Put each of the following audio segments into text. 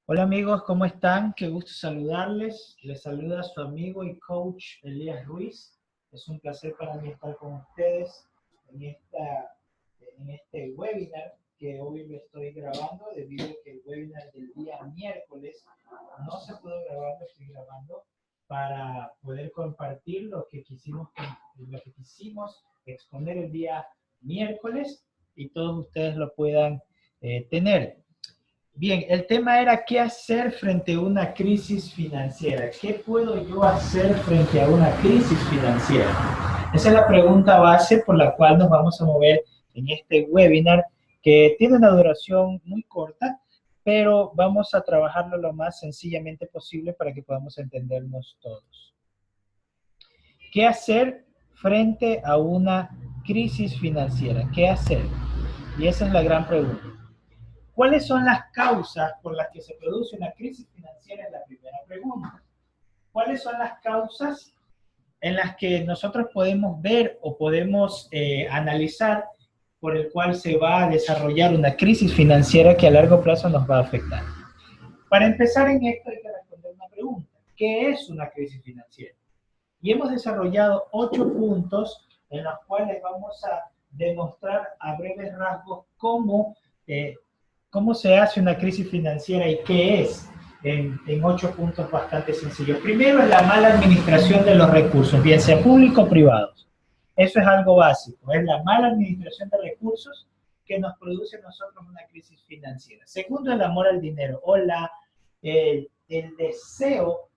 Hola amigos, ¿cómo están? Qué gusto saludarles. Les saluda su amigo y coach Elías Ruiz. Es un placer para mí estar con ustedes en, en este webinar que hoy lo estoy grabando debido a que el webinar del día miércoles no se pudo grabar, lo estoy grabando para poder compartir lo que quisimos exponer el día miércoles y todos ustedes lo puedan tener. Bien, el tema era qué hacer frente a una crisis financiera. ¿Qué puedo yo hacer frente a una crisis financiera? Esa es la pregunta base por la cual nos vamos a mover en este webinar, que tiene una duración muy corta, pero vamos a trabajarlo lo más sencillamente posible para que podamos entendernos todos. ¿Qué hacer frente a una crisis financiera? ¿Qué hacer? Y esa es la gran pregunta. ¿Cuáles son las causas por las que se produce una crisis financiera? Es la primera pregunta. ¿Cuáles son las causas en las que nosotros podemos ver o podemos analizar por el cual se va a desarrollar una crisis financiera que a largo plazo nos va a afectar? Para empezar en esto hay que responder una pregunta. ¿Qué es una crisis financiera? Y hemos desarrollado 8 puntos en los cuales vamos a demostrar a breves rasgos cómo se hace una crisis financiera y qué es en 8 puntos bastante sencillos. Primero es la mala administración de los recursos, bien sea públicos o privados. Eso es algo básico, es la mala administración de recursos que nos produce a nosotros una crisis financiera. Segundo, el amor al dinero o el deseo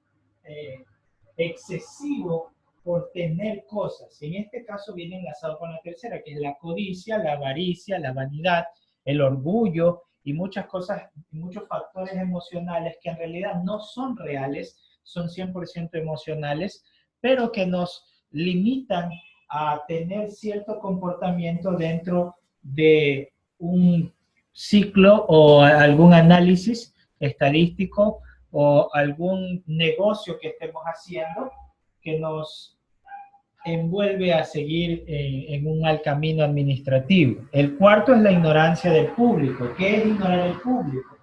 excesivo por tener cosas. En este caso viene enlazado con la tercera, que es la codicia, la avaricia, la vanidad, el orgullo y muchas cosas, muchos factores emocionales que en realidad no son reales, son 100% emocionales, pero que nos limitan a tener cierto comportamiento dentro de un ciclo o algún análisis estadístico o algún negocio que estemos haciendo que nos envuelve a seguir en un mal camino administrativo. El cuarto es la ignorancia del público. ¿Qué es ignorar el público?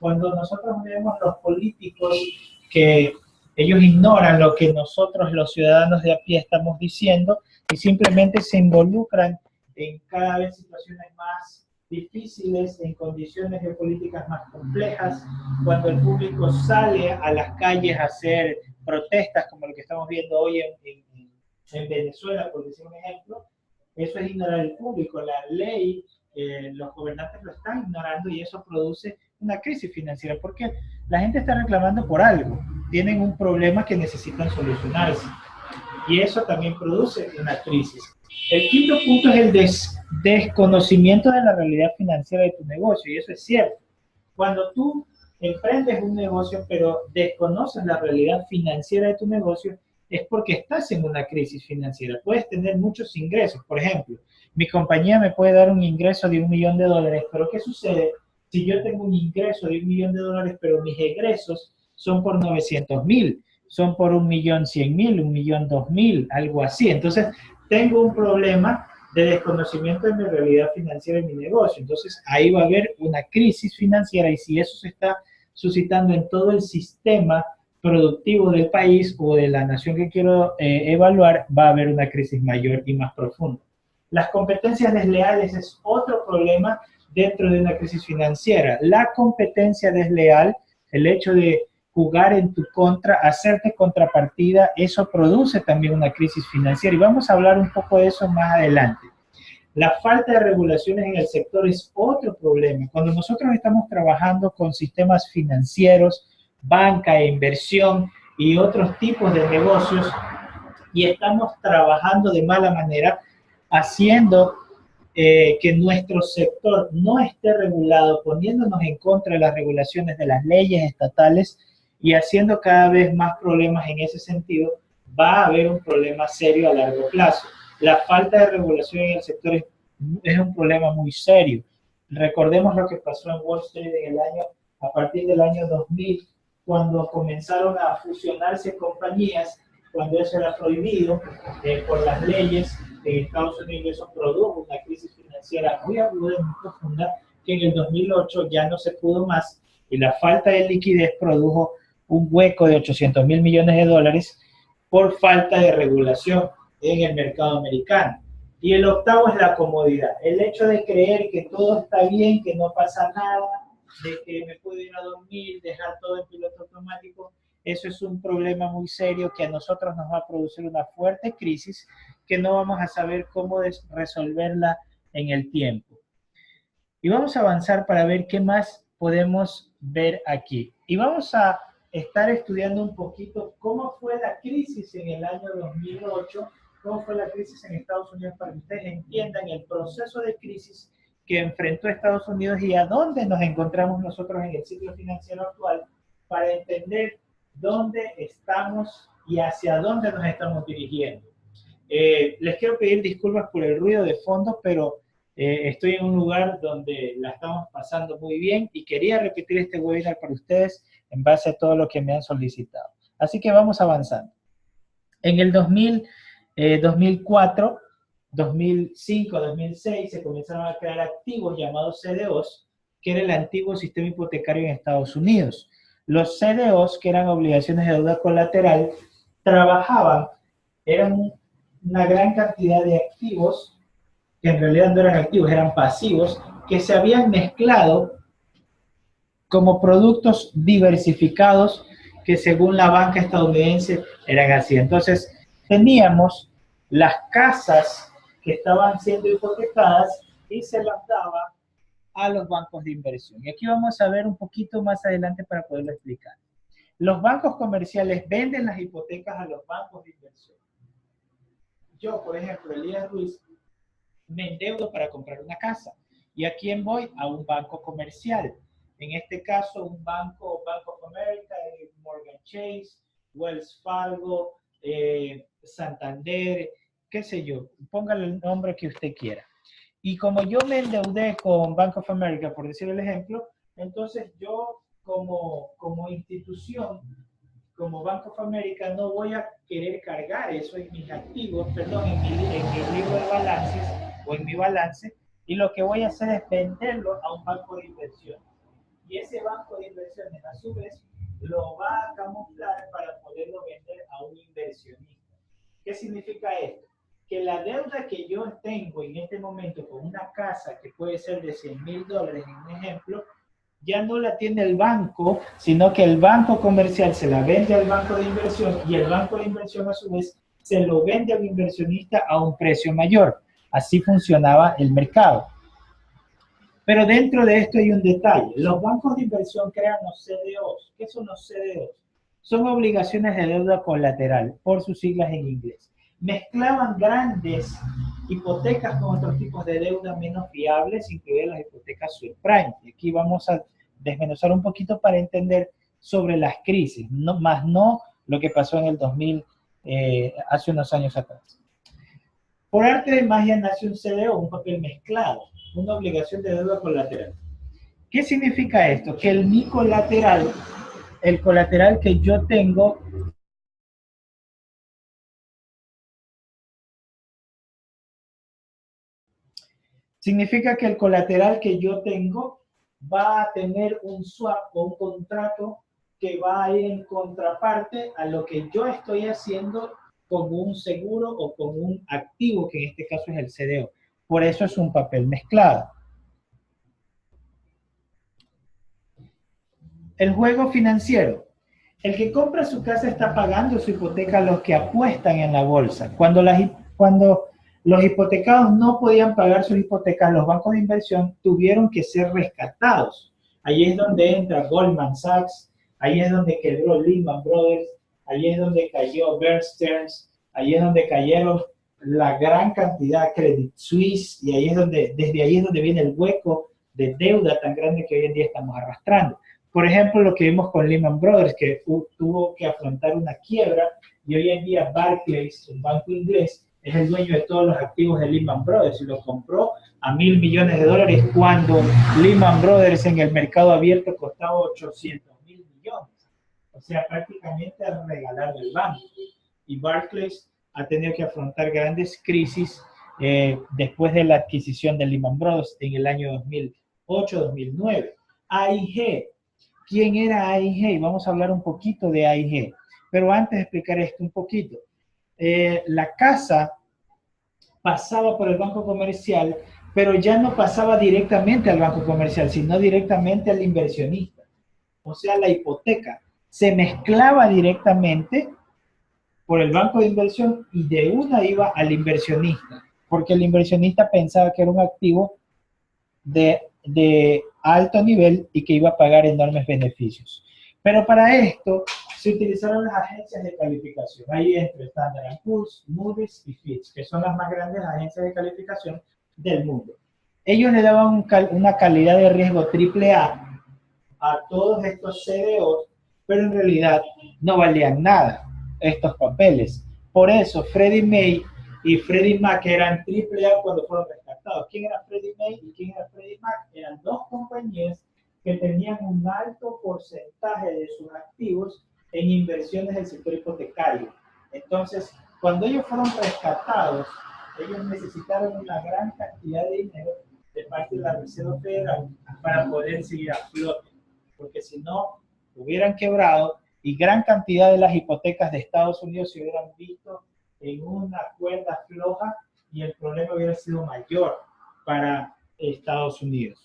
Cuando nosotros vemos los políticos que ellos ignoran lo que nosotros los ciudadanos de a pie estamos diciendo y simplemente se involucran en cada vez situaciones más difíciles, en condiciones geopolíticas más complejas, cuando el público sale a las calles a hacer protestas como lo que estamos viendo hoy en Venezuela, por decir un ejemplo, eso es ignorar el público. La ley, los gobernantes lo están ignorando y eso produce una crisis financiera porque la gente está reclamando por algo, tienen un problema que necesitan solucionarse y eso también produce una crisis. El quinto punto es el desconocimiento de la realidad financiera de tu negocio y eso es cierto. Cuando tú emprendes un negocio pero desconoces la realidad financiera de tu negocio, es porque estás en una crisis financiera. Puedes tener muchos ingresos. Por ejemplo, mi compañía me puede dar un ingreso de $1.000.000, pero ¿qué sucede si yo tengo un ingreso de $1.000.000, pero mis egresos son por 900,000, son por 1.100.000, 1.200.000, algo así? Entonces, tengo un problema de desconocimiento de mi realidad financiera en mi negocio. Entonces, ahí va a haber una crisis financiera y si eso se está suscitando en todo el sistema productivo del país o de la nación que quiero evaluar, va a haber una crisis mayor y más profunda. Las competencias desleales es otro problema dentro de una crisis financiera. La competencia desleal, el hecho de jugar en tu contra, hacerte contrapartida, eso produce también una crisis financiera y vamos a hablar un poco de eso más adelante. La falta de regulaciones en el sector es otro problema. Cuando nosotros estamos trabajando con sistemas financieros, banca e inversión y otros tipos de negocios y estamos trabajando de mala manera, haciendo que nuestro sector no esté regulado, poniéndonos en contra de las regulaciones de las leyes estatales y haciendo cada vez más problemas en ese sentido, va a haber un problema serio a largo plazo. La falta de regulación en el sector es un problema muy serio. Recordemos lo que pasó en Wall Street a partir del año 2000, cuando comenzaron a fusionarse compañías, cuando eso era prohibido por las leyes en Estados Unidos. Eso produjo una crisis financiera muy aguda y muy profunda que en el 2008 ya no se pudo más y la falta de liquidez produjo un hueco de 800.000 millones de dólares por falta de regulación en el mercado americano. Y el octavo es la comodidad, el hecho de creer que todo está bien, que no pasa nada, de que me puedo ir a dormir, dejar todo en piloto automático. Eso es un problema muy serio que a nosotros nos va a producir una fuerte crisis que no vamos a saber cómo resolverla en el tiempo. Y vamos a avanzar para ver qué más podemos ver aquí. Y vamos a estar estudiando un poquito cómo fue la crisis en el año 2008, cómo fue la crisis en Estados Unidos para que ustedes entiendan el proceso de crisis que enfrentó Estados Unidos y a dónde nos encontramos nosotros en el ciclo financiero actual para entender dónde estamos y hacia dónde nos estamos dirigiendo. Les quiero pedir disculpas por el ruido de fondo, pero estoy en un lugar donde la estamos pasando muy bien y quería repetir este webinar para ustedes en base a todo lo que me han solicitado. Así que vamos avanzando. En el 2004, 2005, 2006 se comenzaron a crear activos llamados CDOs, que era el antiguo sistema hipotecario en Estados Unidos. Los CDOs, que eran obligaciones de deuda colateral, trabajaban, eran una gran cantidad de activos, que en realidad no eran activos, eran pasivos, que se habían mezclado como productos diversificados que según la banca estadounidense eran así. Entonces, teníamos las casas que estaban siendo hipotecadas y se las daba a los bancos de inversión. Y aquí vamos a ver un poquito más adelante para poderlo explicar. Los bancos comerciales venden las hipotecas a los bancos de inversión. Yo, por ejemplo, Elías Ruiz, me endeudo para comprar una casa. ¿Y a quién voy? A un banco comercial. En este caso, un banco, Bank of America, Morgan Chase, Wells Fargo, Santander, qué sé yo, póngale el nombre que usted quiera. Y como yo me endeudé con Bank of America, por decir el ejemplo, entonces yo como institución, como Bank of America, no voy a querer cargar eso en mis activos, perdón, en mi libro de balances o en mi balance, y lo que voy a hacer es venderlo a un banco de inversión. Y ese banco de inversiones, a su vez, lo va a camuflar para poderlo vender a un inversionista. ¿Qué significa esto? Que la deuda que yo tengo en este momento con una casa que puede ser de $100,000, en un ejemplo, ya no la tiene el banco, sino que el banco comercial se la vende al banco de inversión y el banco de inversión a su vez se lo vende al inversionista a un precio mayor. Así funcionaba el mercado. Pero dentro de esto hay un detalle. Los bancos de inversión crean los CDOs. ¿Qué son los CDOs? Son obligaciones de deuda colateral, por sus siglas en inglés. Mezclaban grandes hipotecas con otros tipos de deuda menos fiables, incluidas las hipotecas subprime. Y aquí vamos a desmenuzar un poquito para entender sobre las crisis, más no lo que pasó en el 2000, hace unos años atrás. Por arte de magia nace un CDO, un papel mezclado, una obligación de deuda colateral. ¿Qué significa esto? Que mi colateral, el colateral que yo tengo, significa que el colateral que yo tengo va a tener un swap o un contrato que va a ir en contraparte a lo que yo estoy haciendo con un seguro o con un activo, que en este caso es el CDO. Por eso es un papel mezclado. El juego financiero. El que compra su casa está pagando su hipoteca a los que apuestan en la bolsa. Cuando los hipotecados no podían pagar sus hipotecas, los bancos de inversión tuvieron que ser rescatados. Ahí es donde entra Goldman Sachs, ahí es donde quebró Lehman Brothers, ahí es donde cayó Bear Stearns, ahí es donde cayeron la gran cantidad de Credit Suisse, y ahí es donde, desde ahí es donde viene el hueco de deuda tan grande que hoy en día estamos arrastrando. Por ejemplo, lo que vimos con Lehman Brothers, que tuvo que afrontar una quiebra, y hoy en día Barclays, un banco inglés, es el dueño de todos los activos de Lehman Brothers y lo compró a $1.000 millones cuando Lehman Brothers en el mercado abierto costaba 800.000 millones. O sea, prácticamente a regalarle el banco. Y Barclays ha tenido que afrontar grandes crisis después de la adquisición de Lehman Brothers en el año 2008-2009. AIG quién era AIG y vamos a hablar un poquito de AIG. Pero antes de explicar esto un poquito, la casa pasaba por el banco comercial, pero ya no pasaba directamente al banco comercial, sino directamente al inversionista. O sea, la hipoteca se mezclaba directamente por el banco de inversión y de una iba al inversionista, porque el inversionista pensaba que era un activo de alto nivel y que iba a pagar enormes beneficios. Pero para esto se utilizaron las agencias de calificación. Ahí entre Standard & Poor's, Moody's y Fitch, que son las más grandes agencias de calificación del mundo. Ellos le daban una calidad de riesgo AAA a todos estos CDOs, pero en realidad no valían nada estos papeles. Por eso Freddie Mae y Freddie Mac eran AAA cuando fueron rescatados. ¿Quién era Freddie Mae y quién era Freddie Mac? Eran dos compañías que tenían un alto porcentaje de sus activos en inversiones del sector hipotecario. Entonces, cuando ellos fueron rescatados, ellos necesitaron una gran cantidad de dinero de parte de la Reserva Federal para poder seguir a flote, porque si no, hubieran quebrado y gran cantidad de las hipotecas de Estados Unidos se hubieran visto en una cuerda floja y el problema hubiera sido mayor para Estados Unidos.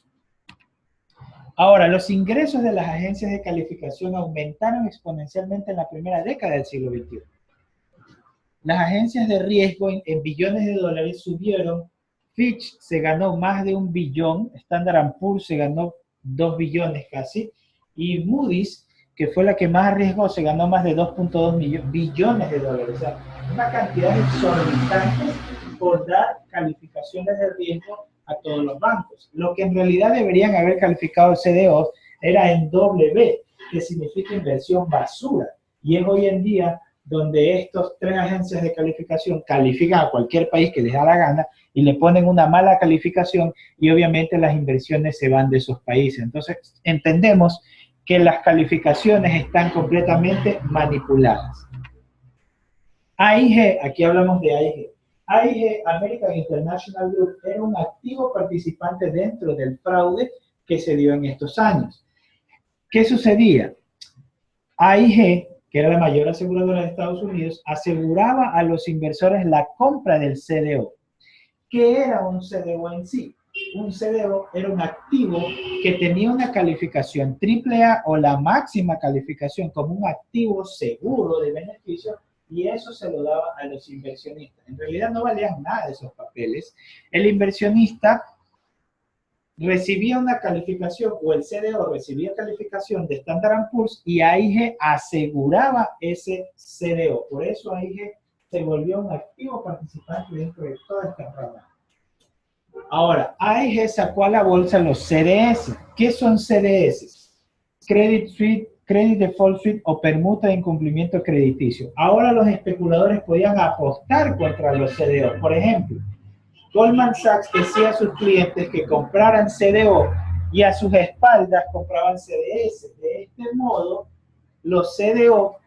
Ahora, los ingresos de las agencias de calificación aumentaron exponencialmente en la primera década del siglo XXI. Las agencias de riesgo en billones de dólares subieron. Fitch se ganó más de 1 billón, Standard & Poor's se ganó 2 billones casi, y Moody's, que fue la que más arriesgó, se ganó más de 2.2 billones de dólares. O sea, una cantidad exorbitante por dar calificaciones de riesgo a todos los bancos. Lo que en realidad deberían haber calificado el CDO era en W, que significa inversión basura. Y es hoy en día donde estos tres agencias de calificación califican a cualquier país que les da la gana y le ponen una mala calificación y obviamente las inversiones se van de esos países. Entonces, entendemos que las calificaciones están completamente manipuladas. AIG, aquí hablamos de AIG. AIG, American International Group, era un activo participante dentro del fraude que se dio en estos años. ¿Qué sucedía? AIG, que era la mayor aseguradora de Estados Unidos, aseguraba a los inversores la compra del CDO. ¿Qué era un CDO en sí? Un CDO era un activo que tenía una calificación AAA o la máxima calificación como un activo seguro de beneficio, y eso se lo daba a los inversionistas. En realidad no valían nada esos papeles. El inversionista recibía una calificación, o el CDO recibía calificación de Standard & Poor's y AIG aseguraba ese CDO. Por eso AIG se volvió un activo participante dentro de toda esta rama. Ahora, AIG sacó a la bolsa los CDS. ¿Qué son CDS? Credit Default Suite o permuta de incumplimiento crediticio. Ahora los especuladores podían apostar contra los CDO. Por ejemplo, Goldman Sachs decía a sus clientes que compraran CDO y a sus espaldas compraban CDS. De este modo, los CDO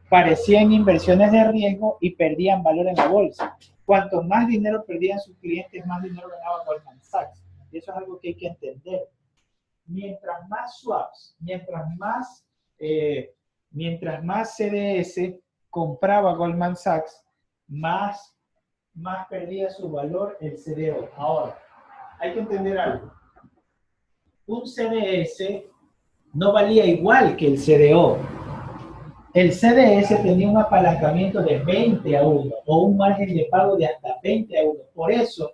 parecían inversiones de riesgo y perdían valor en la bolsa. Cuanto más dinero perdían sus clientes, más dinero ganaba Goldman Sachs. Y eso es algo que hay que entender. Mientras más swaps, mientras más CDS compraba Goldman Sachs, más perdía su valor el CDO. Ahora, hay que entender algo. Un CDS no valía igual que el CDO. El CDS tenía un apalancamiento de 20-1 o un margen de pago de hasta 20-1. Por eso,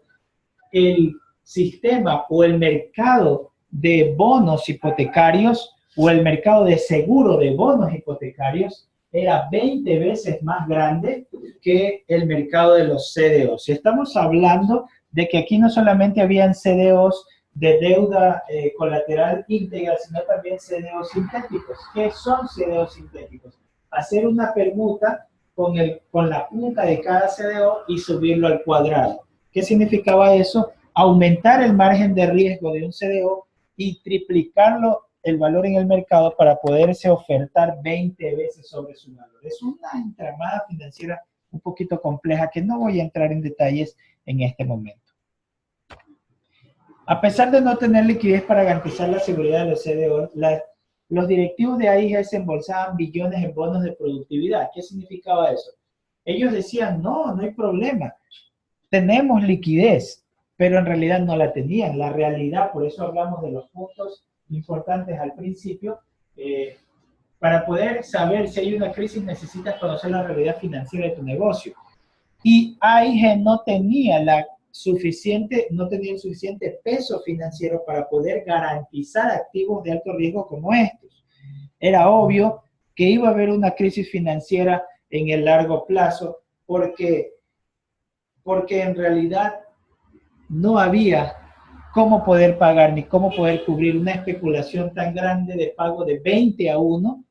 el sistema o el mercado de bonos hipotecarios o el mercado de seguro de bonos hipotecarios era 20 veces más grande que el mercado de los CDOs. Y estamos hablando de que aquí no solamente habían CDOs de deuda colateral íntegra, sino también CDOs sintéticos. ¿Qué son CDOs sintéticos? Hacer una permuta con la punta de cada CDO y subirlo al cuadrado. ¿Qué significaba eso? Aumentar el margen de riesgo de un CDO y triplicarlo el valor en el mercado para poderse ofertar 20 veces sobre su valor. Es una entramada financiera un poquito compleja que no voy a entrar en detalles en este momento. A pesar de no tener liquidez para garantizar la seguridad de los CDO, los directivos de AIG se embolsaban billones en bonos de productividad. ¿Qué significaba eso? Ellos decían, no, no hay problema, tenemos liquidez, pero en realidad no la tenían. La realidad, por eso hablamos de los puntos importantes al principio, para poder saber si hay una crisis necesitas conocer la realidad financiera de tu negocio. Y AIG no tenía el suficiente peso financiero para poder garantizar activos de alto riesgo como estos. Era obvio que iba a haber una crisis financiera en el largo plazo porque en realidad no había cómo poder pagar ni cómo poder cubrir una especulación tan grande de pago de 20-1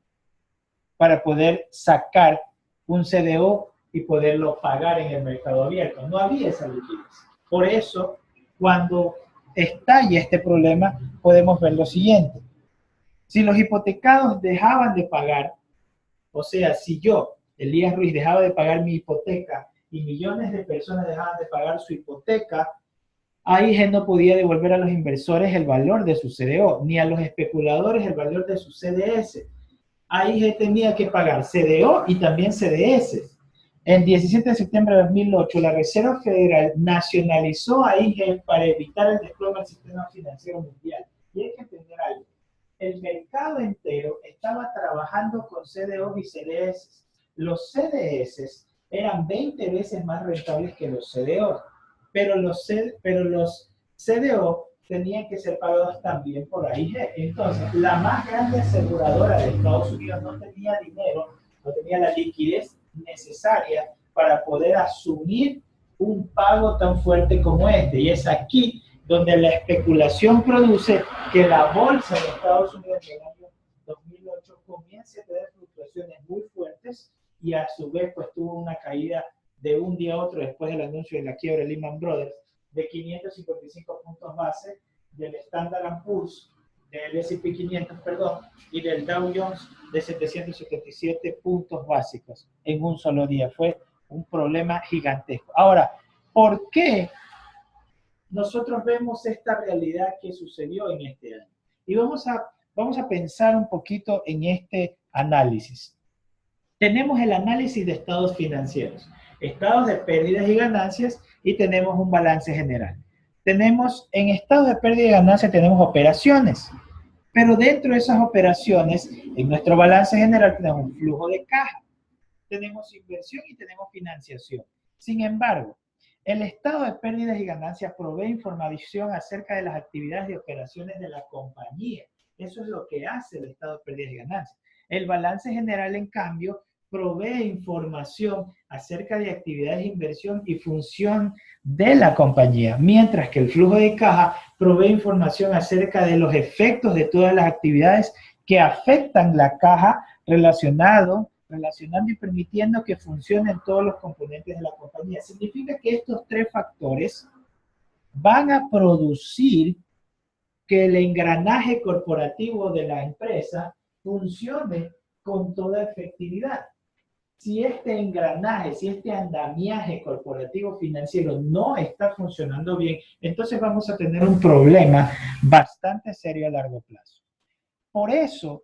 para poder sacar un CDO y poderlo pagar en el mercado abierto. No había esa liquidez. Por eso, cuando estalla este problema, podemos ver lo siguiente. Si los hipotecados dejaban de pagar, o sea, si yo, Elías Ruiz, dejaba de pagar mi hipoteca y millones de personas dejaban de pagar su hipoteca, AIG no podía devolver a los inversores el valor de su CDO, ni a los especuladores el valor de su CDS. AIG tenía que pagar CDO y también CDS. El 17 de septiembre de 2008, la Reserva Federal nacionalizó AIG para evitar el desplome del sistema financiero mundial. Y hay que entender algo. El mercado entero estaba trabajando con CDO y CDS. Los CDS eran 20 veces más rentables que los CDO, pero los CDO tenían que ser pagados también por AIG. Entonces, la más grande aseguradora de Estados Unidos no tenía dinero, no tenía la liquidez necesaria para poder asumir un pago tan fuerte como este. Y es aquí donde la especulación produce que la bolsa de Estados Unidos en el año 2008 comience a tener fluctuaciones muy fuertes y a su vez pues tuvo una caída de un día a otro después del anuncio de la quiebra de Lehman Brothers de 555 puntos base del Standard & Poor's, del S&P 500, perdón, y del Dow Jones de 777 puntos básicos en un solo día. Fue un problema gigantesco. Ahora, ¿por qué nosotros vemos esta realidad que sucedió en este año? Y vamos a pensar un poquito en este análisis. Tenemos el análisis de estados financieros, estados de pérdidas y ganancias, y tenemos un balance general. Tenemos, en estados de pérdida y ganancia tenemos operaciones, pero dentro de esas operaciones, en nuestro balance general tenemos un flujo de caja, tenemos inversión y tenemos financiación. Sin embargo, el estado de pérdidas y ganancias provee información acerca de las actividades y operaciones de la compañía. Eso es lo que hace el estado de pérdidas y ganancias. El balance general, en cambio, provee información acerca de actividades de inversión y función de la compañía, mientras que el flujo de caja provee información acerca de los efectos de todas las actividades que afectan la caja relacionando y permitiendo que funcionen todos los componentes de la compañía. Significa que estos tres factores van a producir que el engranaje corporativo de la empresa funcione con toda efectividad. Si este engranaje, si este andamiaje corporativo financiero no está funcionando bien, entonces vamos a tener un problema bastante serio a largo plazo. Por eso,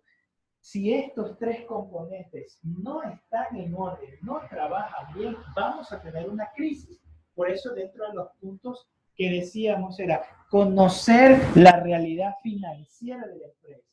si estos tres componentes no están en orden, no trabajan bien, vamos a tener una crisis. Por eso, dentro de los puntos que decíamos era conocer la realidad financiera de la empresa.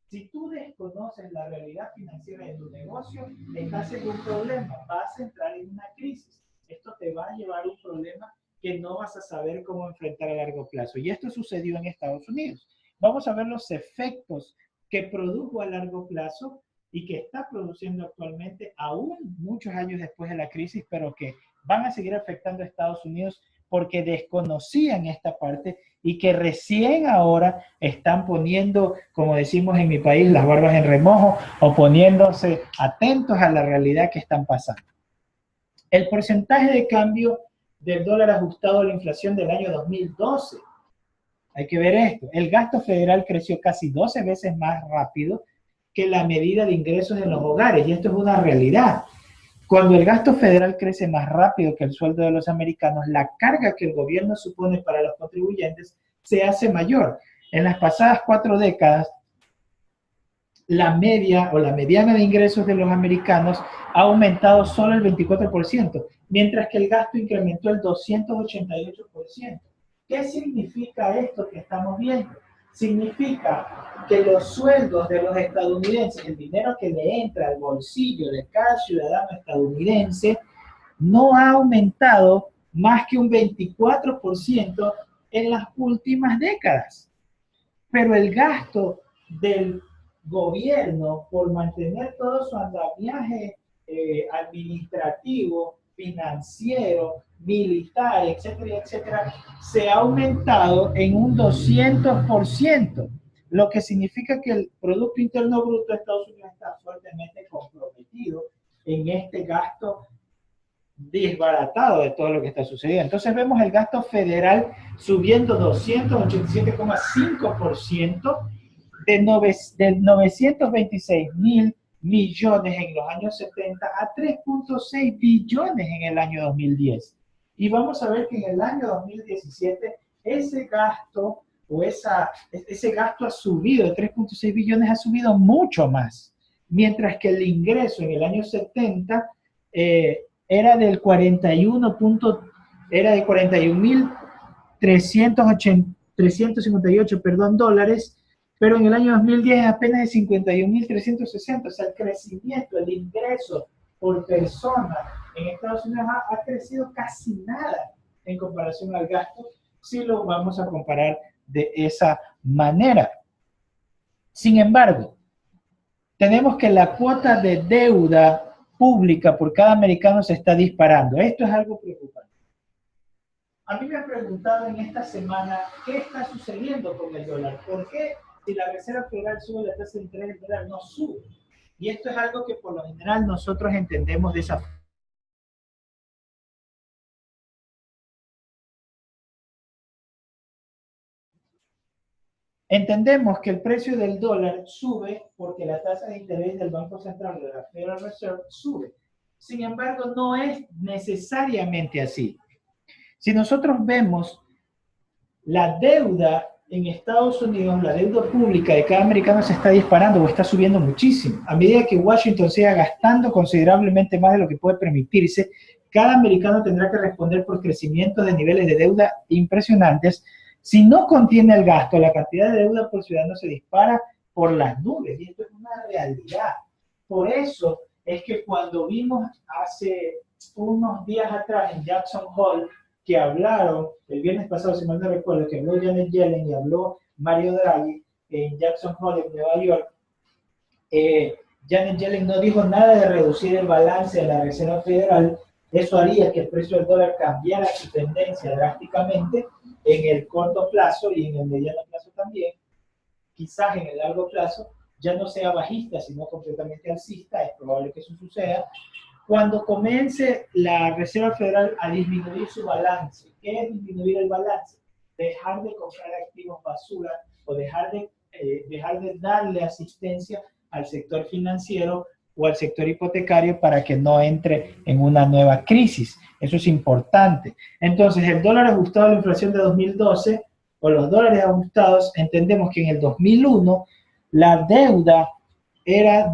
Si tú desconoces la realidad financiera de tu negocio, estás en un problema, vas a entrar en una crisis. Esto te va a llevar a un problema que no vas a saber cómo enfrentar a largo plazo. Y esto sucedió en Estados Unidos. Vamos a ver los efectos que produjo a largo plazo y que está produciendo actualmente, aún muchos años después de la crisis, pero que van a seguir afectando a Estados Unidos porque desconocían esta parte y que recién ahora están poniendo, como decimos en mi país, las barbas en remojo o poniéndose atentos a la realidad que están pasando. El porcentaje de cambio del dólar ajustado a la inflación del año 2012. Hay que ver esto. El gasto federal creció casi 12 veces más rápido que la medida de ingresos en los hogares, y esto es una realidad. Cuando el gasto federal crece más rápido que el sueldo de los americanos, la carga que el gobierno supone para los contribuyentes se hace mayor. En las pasadas 4 décadas, la media o la mediana de ingresos de los americanos ha aumentado solo el 24%, mientras que el gasto incrementó el 288%. ¿Qué significa esto que estamos viendo? Significa que los sueldos de los estadounidenses, el dinero que le entra al bolsillo de cada ciudadano estadounidense, no ha aumentado más que un 24% en las últimas décadas. Pero el gasto del gobierno por mantener todo su andamiaje administrativo, financiero, militar, etcétera, etcétera, se ha aumentado en un 200%, lo que significa que el Producto Interno Bruto de Estados Unidos está fuertemente comprometido en este gasto desbaratado de todo lo que está sucediendo. Entonces vemos el gasto federal subiendo 287,5% de 926 mil millones en los años 70 a 3.6 billones en el año 2010. Y vamos a ver que en el año 2017 ese gasto ese gasto ha subido de 3.6 billones, ha subido mucho más, mientras que el ingreso en el año 70 era del 41.358 dólares, pero en el año 2010 apenas de 51.360. O sea, el crecimiento, el ingreso por persona en Estados Unidos ha crecido casi nada en comparación al gasto, si lo vamos a comparar de esa manera. Sin embargo, tenemos que la cuota de deuda pública por cada americano se está disparando. Esto es algo preocupante. A mí me han preguntado en esta semana qué está sucediendo con el dólar. ¿Por qué si la Reserva Federal sube la tasa de interés, el dólar no sube? Y esto es algo que por lo general nosotros entendemos de esa forma. Entendemos que el precio del dólar sube porque la tasa de interés del Banco Central de la Federal Reserve sube. Sin embargo, no es necesariamente así. Si nosotros vemos la deuda en Estados Unidos, la deuda pública de cada americano se está disparando o está subiendo muchísimo. A medida que Washington siga gastando considerablemente más de lo que puede permitirse, cada americano tendrá que responder por crecimiento de niveles de deuda impresionantes. Si no contiene el gasto, la cantidad de deuda por ciudadano se dispara por las nubes, y esto es una realidad. Por eso es que cuando vimos hace unos días atrás en Jackson Hole, que hablaron el viernes pasado, si mal no recuerdo, que habló Janet Yellen y habló Mario Draghi en Jackson Hole, en Nueva York, Janet Yellen no dijo nada de reducir el balance de la Reserva Federal. Eso haría que el precio del dólar cambiara su tendencia drásticamente en el corto plazo y en el mediano plazo también. Quizás en el largo plazo ya no sea bajista, sino completamente alcista. Es probable que eso suceda. Cuando comience la Reserva Federal a disminuir su balance, ¿qué es disminuir el balance? Dejar de comprar activos basura o dejar de darle asistencia al sector financiero o al sector hipotecario para que no entre en una nueva crisis. Eso es importante. Entonces, el dólar ajustado a la inflación de 2012 o los dólares ajustados, entendemos que en el 2001 la deuda era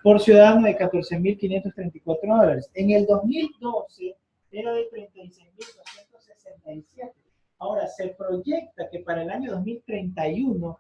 por ciudadano de 14.534 dólares. En el 2012 era de 36.267. Ahora se proyecta que para el año 2031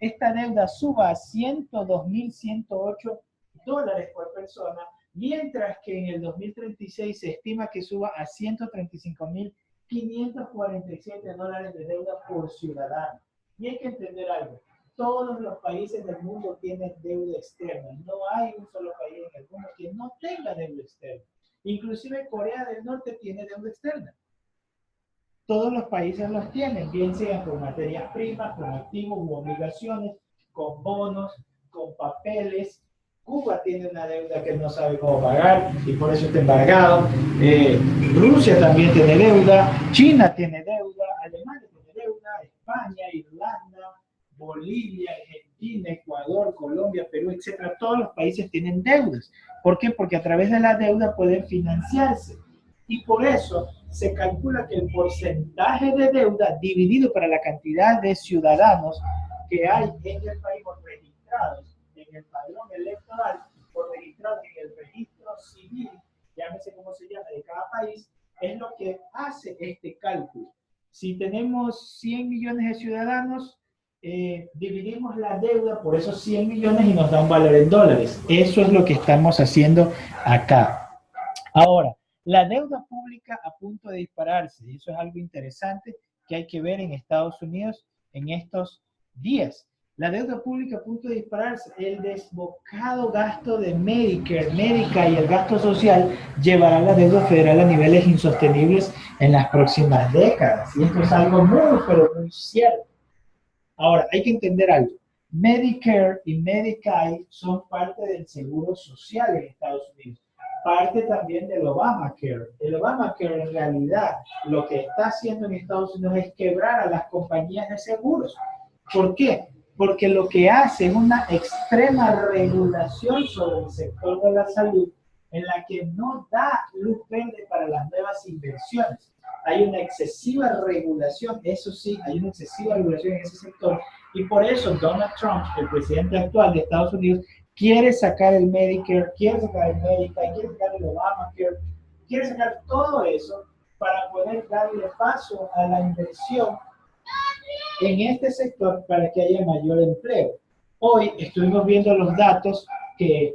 esta deuda suba a 102.108 dólares por persona, mientras que en el 2036 se estima que suba a 135.547 dólares de deuda por ciudadano. Y hay que entender algo. Todos los países del mundo tienen deuda externa. No hay un solo país en el mundo que no tenga deuda externa. Inclusive Corea del Norte tiene deuda externa. Todos los países los tienen, bien sean con materias primas, con activos u obligaciones, con bonos, con papeles. Cuba tiene una deuda que no sabe cómo pagar y por eso está embargado. Rusia también tiene deuda, China tiene deuda, Alemania tiene deuda, España, Irlanda, Bolivia, Argentina, Ecuador, Colombia, Perú, etcétera. Todos los países tienen deudas. ¿Por qué? Porque a través de la deuda pueden financiarse. Y por eso se calcula que el porcentaje de deuda dividido para la cantidad de ciudadanos que hay en el país o registrados en el hace este cálculo. Si tenemos 100 millones de ciudadanos, dividimos la deuda por esos 100 millones y nos da un valor en dólares. Eso es lo que estamos haciendo acá. Ahora, la deuda pública a punto de dispararse, y eso es algo interesante que hay que ver en Estados Unidos en estos días. La deuda pública a punto de dispararse, el desbocado gasto de Medicare, Medicaid y el gasto social llevará la deuda federal a niveles insostenibles en las próximas décadas. Y esto es algo muy, pero muy cierto. Ahora, hay que entender algo. Medicare y Medicaid son parte del seguro social en Estados Unidos, parte también del Obamacare. El Obamacare en realidad lo que está haciendo en Estados Unidos es quebrar a las compañías de seguros. ¿Por qué? Porque lo que hace es una extrema regulación sobre el sector de la salud en la que no da luz verde para las nuevas inversiones. Hay una excesiva regulación, eso sí, hay una excesiva regulación en ese sector, y por eso Donald Trump, el presidente actual de Estados Unidos, quiere sacar el Medicare, quiere sacar el Medicaid, quiere sacar el Obamacare, quiere sacar todo eso para poder darle paso a la inversión en este sector para que haya mayor empleo. Hoy estuvimos viendo los datos que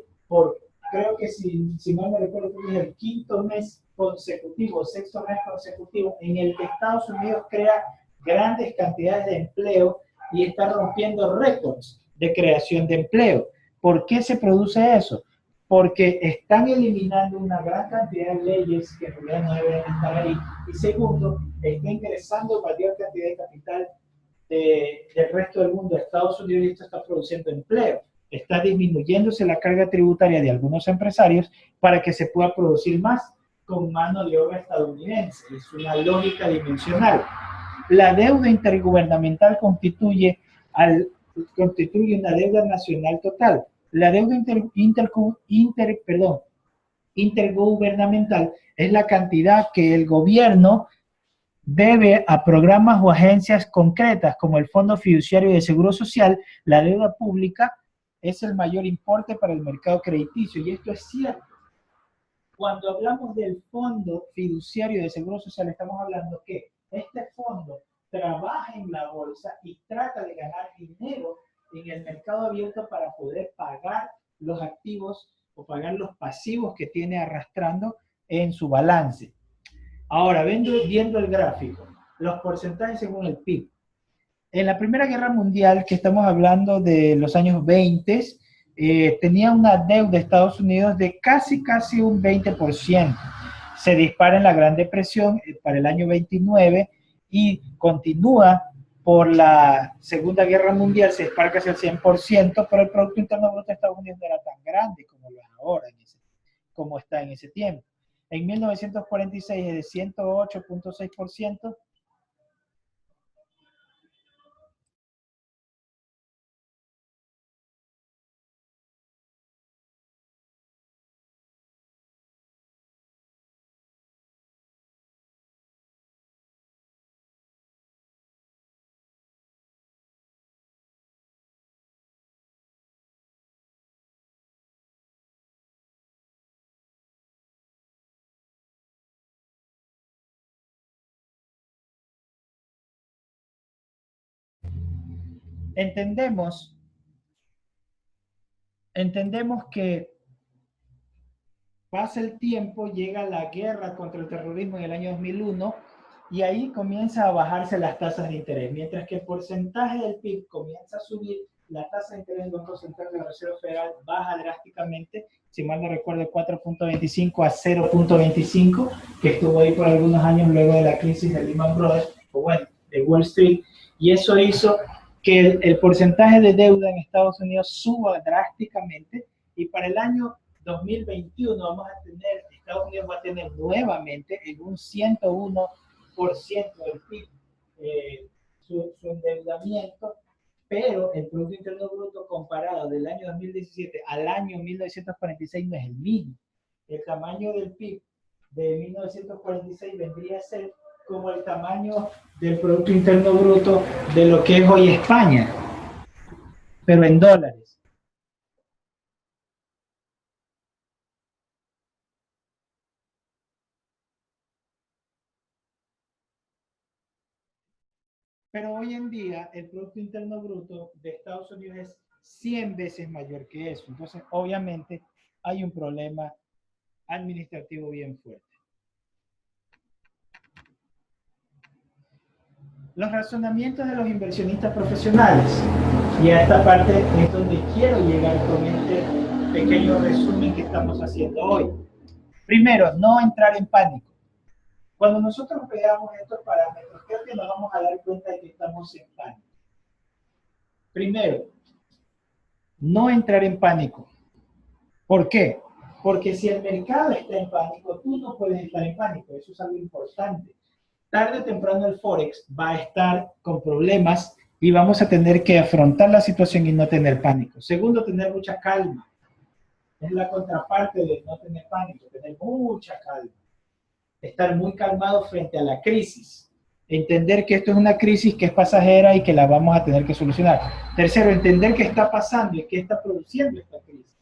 creo que si mal me recuerdo, es el quinto mes consecutivo, sexto mes consecutivo, en el que Estados Unidos crea grandes cantidades de empleo y está rompiendo récords de creación de empleo. ¿Por qué se produce eso? Porque están eliminando una gran cantidad de leyes que en realidad no deben estar ahí. Y segundo, está ingresando mayor cantidad de capital del resto del mundo a Estados Unidos y esto está produciendo empleo. Está disminuyéndose la carga tributaria de algunos empresarios para que se pueda producir más con mano de obra estadounidense. Es una lógica dimensional. La deuda intergubernamental constituye una deuda nacional total. La deuda intergubernamental es la cantidad que el gobierno debe a programas o agencias concretas como el Fondo Fiduciario de Seguro Social. La deuda pública es el mayor importe para el mercado crediticio, y esto es cierto. Cuando hablamos del Fondo Fiduciario de Seguro Social, estamos hablando que este fondo trabaja en la bolsa y trata de ganar dinero en el mercado abierto para poder pagar los activos o pagar los pasivos que tiene arrastrando en su balance. Ahora, viendo el gráfico, los porcentajes según el PIB. En la Primera Guerra Mundial, que estamos hablando de los años 20, tenía una deuda de Estados Unidos de casi un 20%. Se dispara en la Gran Depresión para el año 29 y continúa por la Segunda Guerra Mundial, se dispara casi al 100%, pero el Producto Interno Bruto de Estados Unidos no era tan grande como lo es ahora, como está en ese tiempo. En 1946 es de 108.6%. Entendemos que pasa el tiempo, llega la guerra contra el terrorismo en el año 2001 y ahí comienza a bajarse las tasas de interés. Mientras que el porcentaje del PIB comienza a subir, la tasa de interés del Banco Central de la Reserva Federal baja drásticamente, si mal no recuerdo, de 4.25 a 0.25, que estuvo ahí por algunos años luego de la crisis de Lehman Brothers, o bueno, de Wall Street, y eso hizo que el porcentaje de deuda en Estados Unidos suba drásticamente, y para el año 2021 vamos a tener, Estados Unidos va a tener nuevamente en un 101% del PIB su endeudamiento, pero el Producto Interno Bruto comparado del año 2017 al año 1946 no es el mismo. El tamaño del PIB de 1946 vendría a ser como el tamaño del Producto Interno Bruto de lo que es hoy España, pero en dólares. Pero hoy en día el Producto Interno Bruto de Estados Unidos es 100 veces mayor que eso. Entonces, obviamente, hay un problema administrativo bien fuerte. Los razonamientos de los inversionistas profesionales. Y a esta parte es donde quiero llegar con este pequeño resumen que estamos haciendo hoy. Primero, no entrar en pánico. Cuando nosotros veamos estos parámetros, creo que nos vamos a dar cuenta de que estamos en pánico. Primero, no entrar en pánico. ¿Por qué? Porque si el mercado está en pánico, tú no puedes estar en pánico. Eso es algo importante. Tarde o temprano el Forex va a estar con problemas y vamos a tener que afrontar la situación y no tener pánico. Segundo, tener mucha calma. Es la contraparte de no tener pánico, tener mucha calma. Estar muy calmado frente a la crisis. Entender que esto es una crisis que es pasajera y que la vamos a tener que solucionar. Tercero, entender qué está pasando y qué está produciendo esta crisis.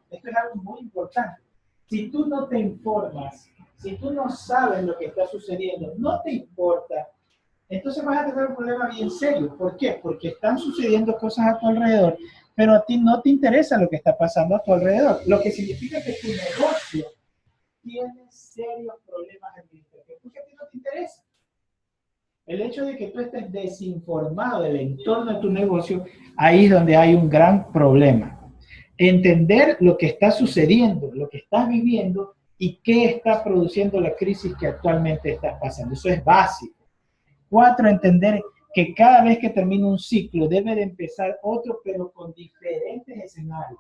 Esto es algo muy importante. Si tú no te informas, si tú no sabes lo que está sucediendo, no te importa, entonces vas a tener un problema bien serio. ¿Por qué? Porque están sucediendo cosas a tu alrededor, pero a ti no te interesa lo que está pasando a tu alrededor. Lo que significa que tu negocio tiene serios problemas administrativos, porque a ti no te interesa. El hecho de que tú estés desinformado del entorno de tu negocio, ahí es donde hay un gran problema. Entender lo que está sucediendo, lo que estás viviendo y qué está produciendo la crisis que actualmente estás pasando. Eso es básico. 4, entender que cada vez que termina un ciclo debe de empezar otro, pero con diferentes escenarios.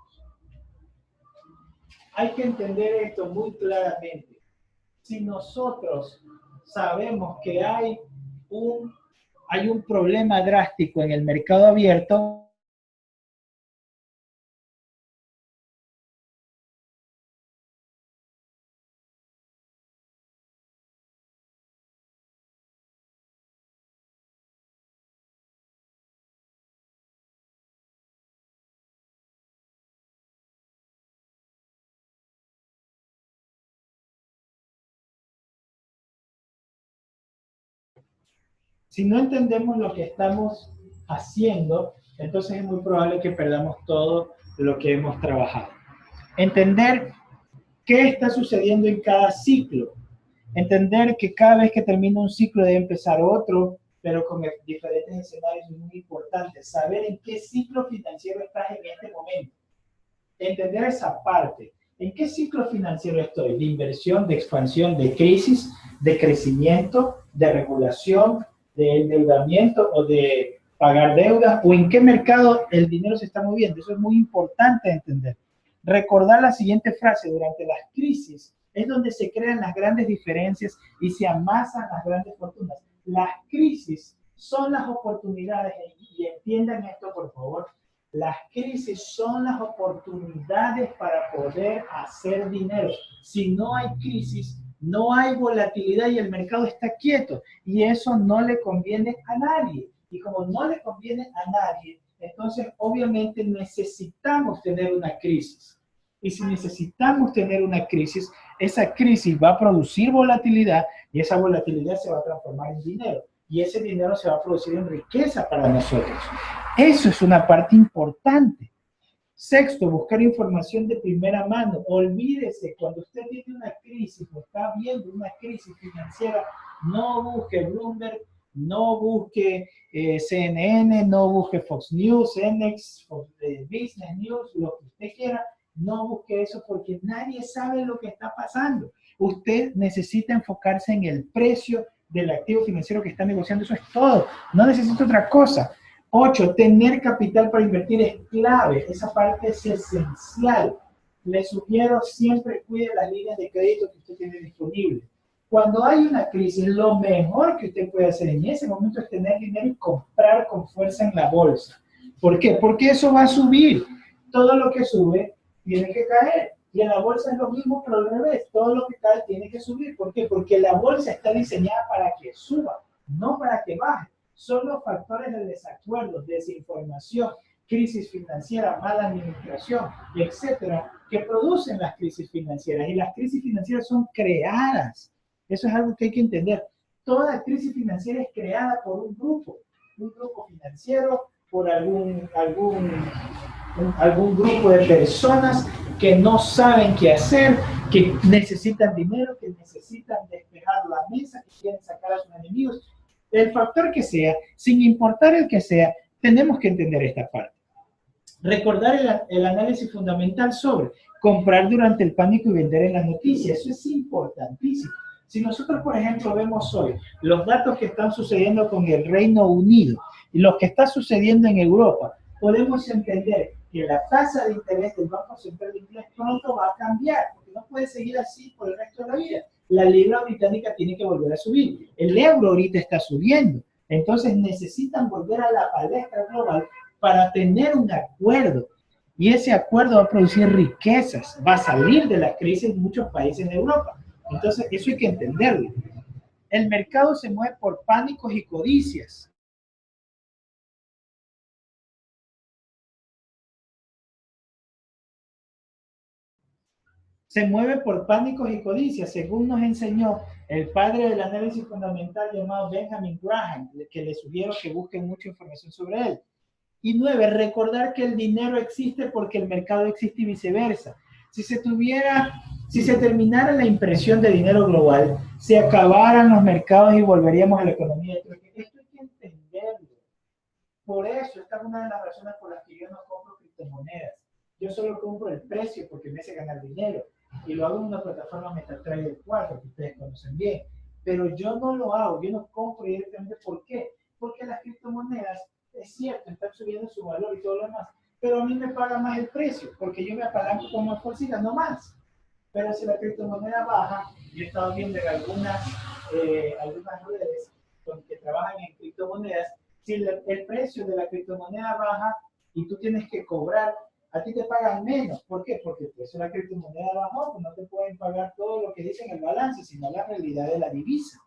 Hay que entender esto muy claramente. Si nosotros sabemos que hay un problema drástico en el mercado abierto, si no entendemos lo que estamos haciendo, entonces es muy probable que perdamos todo lo que hemos trabajado. Entender qué está sucediendo en cada ciclo. Entender que cada vez que termina un ciclo debe empezar otro, pero con diferentes escenarios es muy importante. Saber en qué ciclo financiero estás en este momento. Entender esa parte. ¿En qué ciclo financiero estoy? ¿De inversión, de expansión, de crisis, de crecimiento, de regulación, de endeudamiento o de pagar deudas? ¿O en qué mercado el dinero se está moviendo? Eso es muy importante entender. Recordar la siguiente frase: durante las crisis es donde se crean las grandes diferencias y se amasan las grandes fortunas. Las crisis son las oportunidades, y entiendan esto por favor. Las crisis son las oportunidades para poder hacer dinero. Si no hay crisis, no hay volatilidad y el mercado está quieto. Y eso no le conviene a nadie. Y como no le conviene a nadie, entonces obviamente necesitamos tener una crisis. Y si necesitamos tener una crisis, esa crisis va a producir volatilidad y esa volatilidad se va a transformar en dinero. Y ese dinero se va a producir en riqueza para nosotros. Eso es una parte importante. Sexto, buscar información de primera mano. Olvídese, cuando usted tiene una crisis o está viendo una crisis financiera, no busque Bloomberg, no busque CNN, no busque Fox News, NX, Fox, Business News, lo que usted quiera. No busque eso porque nadie sabe lo que está pasando. Usted necesita enfocarse en el precio del activo financiero que está negociando. Eso es todo. No necesita otra cosa. 8, tener capital para invertir es clave. Esa parte es esencial. Le sugiero siempre cuide las líneas de crédito que usted tiene disponible. Cuando hay una crisis, lo mejor que usted puede hacer en ese momento es tener dinero y comprar con fuerza en la bolsa. ¿Por qué? Porque eso va a subir. Todo lo que sube tiene que caer. Y en la bolsa es lo mismo, pero al revés. Todo lo que cae tiene que subir. ¿Por qué? Porque la bolsa está diseñada para que suba, no para que baje. Son los factores de desacuerdo, desinformación, crisis financiera, mala administración, etcétera, que producen las crisis financieras. Y las crisis financieras son creadas. Eso es algo que hay que entender. Toda crisis financiera es creada por un grupo. un grupo financiero, por algún grupo de personas que no saben qué hacer, que necesitan dinero, que necesitan despejar la mesa, que quieren sacar a sus enemigos. El factor que sea, sin importar el que sea, tenemos que entender esta parte. Recordar el análisis fundamental sobre comprar durante el pánico y vender en las noticias. Eso es importantísimo. Si nosotros, por ejemplo, vemos hoy los datos que están sucediendo con el Reino Unido y los que está sucediendo en Europa, podemos entender que la tasa de interés del Banco Central de Inglés pronto va a cambiar, porque no puede seguir así por el resto de la vida. La libra británica tiene que volver a subir. El euro ahorita está subiendo. Entonces necesitan volver a la palestra global para tener un acuerdo. Y ese acuerdo va a producir riquezas, va a salir de la crisis en muchos países de Europa. Entonces, eso hay que entenderlo. El mercado se mueve por pánicos y codicias. Se mueve por pánicos y codicias, según nos enseñó el padre del análisis fundamental llamado Benjamin Graham, que les sugiero que busquen mucha información sobre él. Y 9, recordar que el dinero existe porque el mercado existe y viceversa. Si se terminara la impresión de dinero global, se acabaran los mercados y volveríamos a la economía de trueque. Esto hay que entenderlo. Por eso, esta es una de las razones por las que yo no compro criptomonedas. Yo solo compro el precio porque me hace ganar dinero. Y lo hago en una plataforma MetaTrader 4, que ustedes conocen bien. Pero yo no lo hago, yo no compro directamente. ¿Por qué? Porque las criptomonedas, es cierto, están subiendo su valor y todo lo demás, pero a mí me paga más el precio, porque yo me apalanco como esfuerzo y gano más. Pero si la criptomoneda baja, yo he estado viendo en algunas redes que trabajan en criptomonedas, si el precio de la criptomoneda baja y tú tienes que cobrar, a ti te pagan menos. ¿Por qué? Porque el precio de la criptomoneda bajó, pues no te pueden pagar todo lo que dice en el balance, sino la realidad de la divisa.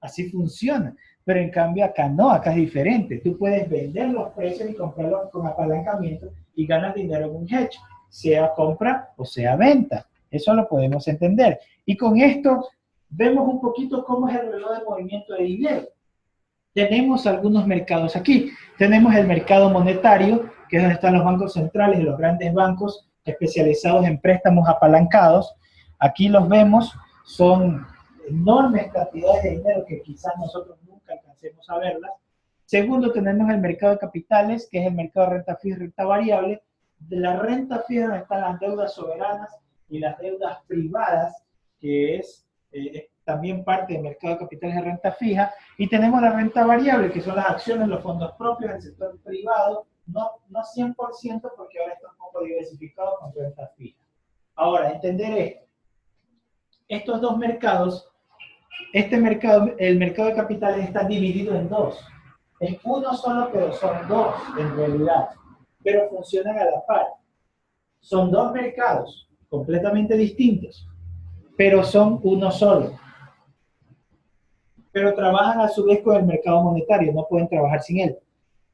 Así funciona. Pero en cambio acá no, acá es diferente. Tú puedes vender los precios y comprarlos con apalancamiento y ganas dinero en un hedge, sea compra o sea venta. Eso lo podemos entender. Y con esto vemos un poquito cómo es el reloj de movimiento de dinero. Tenemos algunos mercados aquí. Tenemos el mercado monetario, que es donde están los bancos centrales y los grandes bancos especializados en préstamos apalancados. Aquí los vemos, son enormes cantidades de dinero que quizás nosotros nunca alcancemos a verlas. Segundo, tenemos el mercado de capitales, que es el mercado de renta fija y renta variable. De la renta fija están las deudas soberanas y las deudas privadas, que es también parte del mercado de capitales de renta fija. Y tenemos la renta variable, que son las acciones, los fondos propios del sector privado, no 100%, porque ahora está un poco diversificado con renta fija. Ahora, entender esto. Estos dos mercados, el mercado de capitales está dividido en dos. Es uno solo, pero son dos en realidad. Pero funcionan a la par. Son dos mercados completamente distintos, pero son uno solo. Pero trabajan a su vez con el mercado monetario, no pueden trabajar sin él.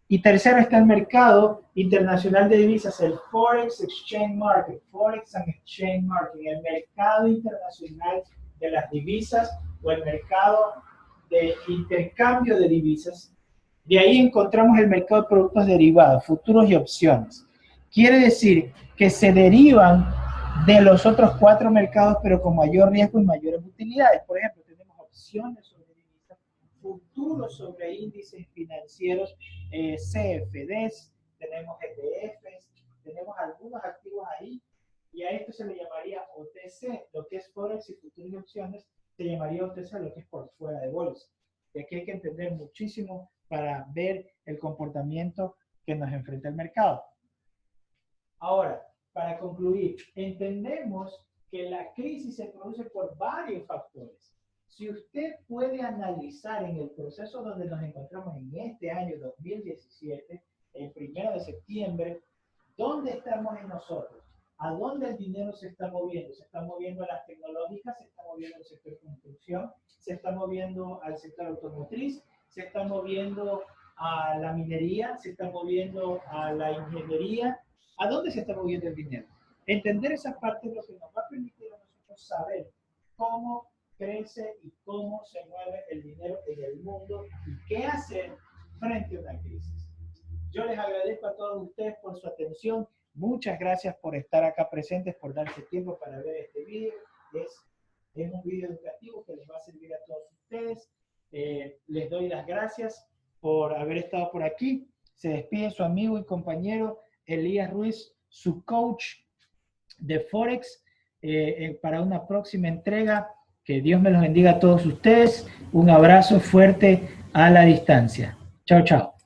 Y tercero está el mercado internacional de divisas, el Forex Exchange Market, Forex and Exchange Market, el mercado internacional de las divisas o el mercado de intercambio de divisas. De ahí encontramos el mercado de productos derivados, futuros y opciones. Quiere decir que se derivan de los otros cuatro mercados, pero con mayor riesgo y mayores utilidades. Por ejemplo, tenemos opciones sobre divisas, futuros sobre índices financieros, CFDs, tenemos ETFs, tenemos algunos activos ahí, y a esto se le llamaría OTC, lo que es Forex y futuros y opciones, se llamaría OTC, lo que es por fuera de bolsa. Y aquí hay que entender muchísimo para ver el comportamiento que nos enfrenta el mercado. Ahora, para concluir, entendemos que la crisis se produce por varios factores. Si usted puede analizar en el proceso donde nos encontramos en este año 2017, el 1 de septiembre, ¿dónde estamos en nosotros? ¿A dónde el dinero se está moviendo? Se está moviendo a las tecnológicas, se está moviendo al sector de construcción, se está moviendo al sector automotriz, se está moviendo a la minería, se está moviendo a la ingeniería. ¿A dónde se está moviendo el dinero? Entender esa parte es lo que nos va a permitir a nosotros saber cómo crece y cómo se mueve el dinero en el mundo y qué hacer frente a una crisis. Yo les agradezco a todos ustedes por su atención. Muchas gracias por estar acá presentes, por darse tiempo para ver este video. Es un video educativo que les va a servir a todos ustedes. Les doy las gracias por haber estado por aquí. Se despide su amigo y compañero Elías Ruiz, su coach de Forex, para una próxima entrega. Que Dios me los bendiga a todos ustedes. Un abrazo fuerte a la distancia. Chao, chao.